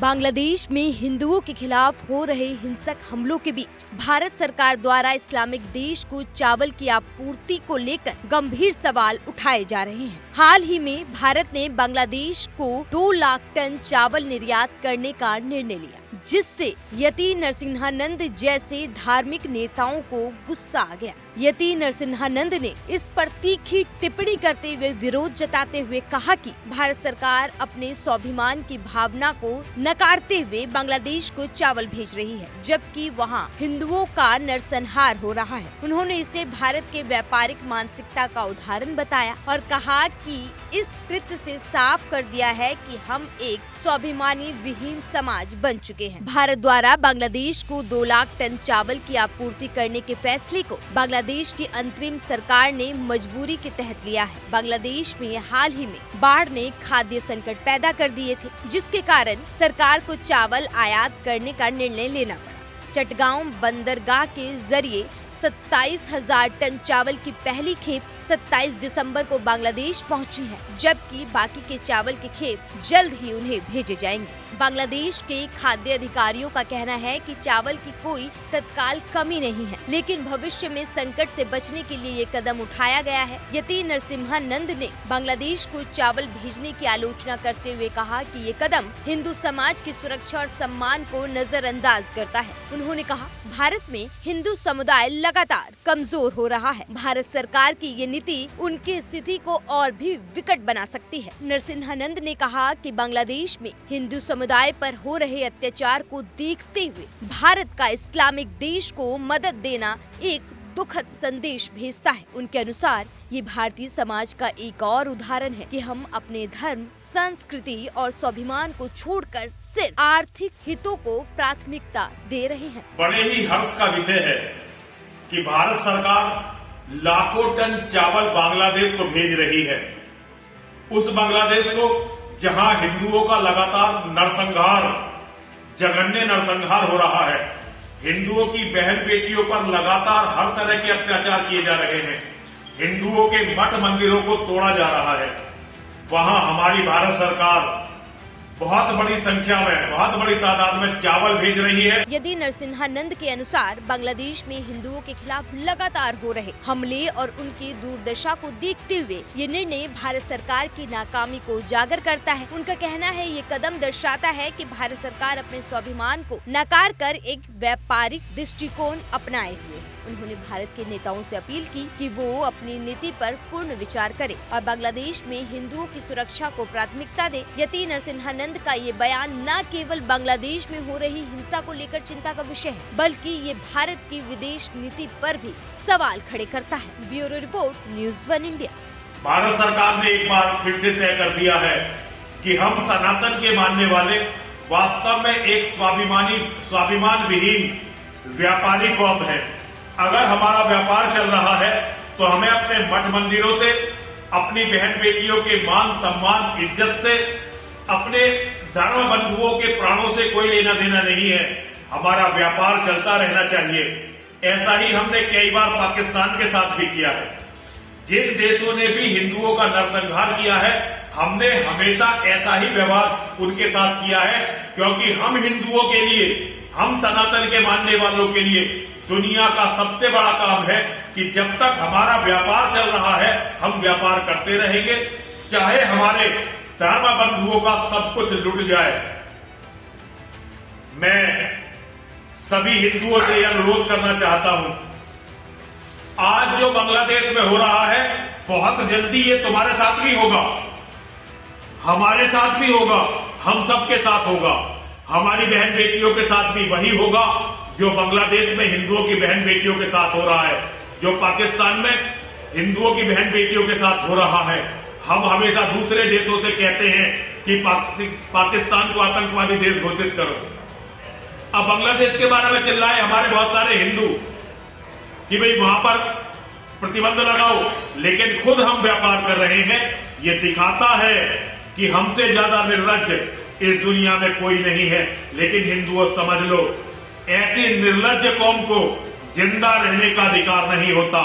बांग्लादेश में हिंदुओं के खिलाफ हो रहे हिंसक हमलों के बीच भारत सरकार द्वारा इस्लामिक देश को चावल की आपूर्ति को लेकर गंभीर सवाल उठाए जा रहे हैं। हाल ही में भारत ने बांग्लादेश को 2 लाख टन चावल निर्यात करने का निर्णय लिया, जिससे यति नरसिंहानंद जैसे धार्मिक नेताओं को गुस्सा आ गया। यति नरसिंहानंद ने इस पर तीखी टिप्पणी करते हुए विरोध जताते हुए कहा कि भारत सरकार अपने स्वाभिमान की भावना को नकारते हुए बांग्लादेश को चावल भेज रही है, जबकि वहां हिंदुओं का नरसंहार हो रहा है। उन्होंने इसे भारत के व्यापारिक मानसिकता का उदाहरण बताया और कहा कि इस कृत्य से साफ कर दिया है कि हम एक स्वाभिमानी विहीन समाज बन चुके हैं। भारत द्वारा बांग्लादेश को 2 लाख टन चावल की आपूर्ति करने के फैसले को बांग्लादेश की अंतरिम सरकार ने मजबूरी के तहत लिया है। बांग्लादेश में हाल ही में बाढ़ ने खाद्य संकट पैदा कर दिए थे, जिसके कारण सरकार को चावल आयात करने का निर्णय लेना पड़ा। चटगांव बंदरगाह के जरिए 27,000 टन चावल की पहली खेप 27 दिसंबर को बांग्लादेश पहुंची है, जबकि बाकी के चावल के खेप जल्द ही उन्हें भेजे जाएंगे। बांग्लादेश के खाद्य अधिकारियों का कहना है कि चावल की कोई तत्काल कमी नहीं है, लेकिन भविष्य में संकट से बचने के लिए ये कदम उठाया गया है। यति नरसिम्हानंद ने बांग्लादेश को चावल भेजने की आलोचना करते हुए कहा कि ये कदम हिंदू समाज की सुरक्षा और सम्मान को नजरअंदाज करता है। उन्होंने कहा, भारत में हिंदू समुदाय लगातार कमजोर हो रहा है। भारत सरकार की ये नीति उनकी स्थिति को और भी विकट बना सकती है। नरसिम्हानंद ने कहा कि बांग्लादेश में हिंदू समुदाय पर हो रहे अत्याचार को देखते हुए भारत का इस्लामिक देश को मदद देना एक दुखद संदेश भेजता है। उनके अनुसार ये भारतीय समाज का एक और उदाहरण है कि हम अपने धर्म, संस्कृति और स्वाभिमान को छोड़कर सिर्फ आर्थिक हितों को प्राथमिकता दे रहे हैं। बड़े ही हर्ष का विषय है कि भारत सरकार लाखों टन चावल बांग्लादेश को भेज रही है। उस बांग्लादेश को जहां हिंदुओं का लगातार नरसंहार, जघन्य नरसंहार हो रहा है, हिंदुओं की बहन बेटियों पर लगातार हर तरह के अत्याचार किए जा रहे हैं, हिंदुओं के मठ मंदिरों को तोड़ा जा रहा है, वहां हमारी भारत सरकार बहुत बड़ी संख्या में, बहुत बड़ी तादाद में चावल भेज रही है। यदि नरसिम्हानंद के अनुसार बांग्लादेश में हिंदुओं के खिलाफ लगातार हो रहे हमले और उनकी दुर्दशा को देखते हुए ये निर्णय भारत सरकार की नाकामी को उजागर करता है। उनका कहना है, ये कदम दर्शाता है कि भारत सरकार अपने स्वाभिमान को नकार कर एक व्यापारिक दृष्टिकोण अपनाए हुए है। उन्होंने भारत के नेताओं से अपील की कि वो अपनी नीति पर पूर्ण विचार करें और बांग्लादेश में हिंदुओं की सुरक्षा को प्राथमिकता दे। यति नरसिम्हानंद का ये बयान न केवल बांग्लादेश में हो रही हिंसा को लेकर चिंता का विषय है, बल्कि ये भारत की विदेश नीति पर भी सवाल खड़े करता है। Bureau report, News one India. Bharat सरकार ने एक बार फिर से तय कर दिया है कि हम सनातन के मानने वाले वास्तव में एक स्वाभिमान विहीन व्यापारी कौम है। अगर हमारा व्यापार चल रहा है तो हमें अपने मठ मंदिरों से, अपनी बहन बेटियों के मान सम्मान इज्जत से, अपने धर्म बंधुओं के प्राणों से कोई लेना देना नहीं है। हमारा व्यापार चलता रहना चाहिए। ऐसा ही हमने कई बार पाकिस्तान के साथ भी किया है। जिन देशों ने भी हिंदुओं का नरसंहार किया है, हमने हमेशा ऐसा ही व्यवहार उनके साथ किया है, क्योंकि हम हिंदुओं के लिए, हम सनातन के मानने वालों के लिए दुनिया का सबसे बड़ा काम है कि जब तक हमारा व्यापार चल रहा है हम व्यापार करते रहेंगे, चाहे हमारे धर्म बंधुओं का सब कुछ लुट जाए। मैं सभी हिंदुओं से यह अनुरोध करना चाहता हूं, आज जो बांग्लादेश में हो रहा है बहुत जल्दी ये तुम्हारे साथ भी होगा, हमारे साथ भी होगा, हम सबके साथ होगा। हमारी बहन बेटियों के साथ भी वही होगा जो बांग्लादेश में हिंदुओं की बहन बेटियों के साथ हो रहा है, जो पाकिस्तान में हिंदुओं की बहन बेटियों के साथ हो रहा है। हम हमेशा दूसरे देशों से कहते हैं कि पाकिस्तान को आतंकवादी देश घोषित करो। अब बांग्लादेश के बारे में चिल्लाए हमारे बहुत सारे हिंदू कि भाई वहां पर प्रतिबंध लगाओ, लेकिन खुद हम व्यापार कर रहे हैं। ये दिखाता है कि हमसे ज्यादा निर्लज्ज इस दुनिया में कोई नहीं है। लेकिन हिंदुओं समझ लो, ऐसी निर्लज्ज कौम को जिंदा रहने का अधिकार नहीं होता।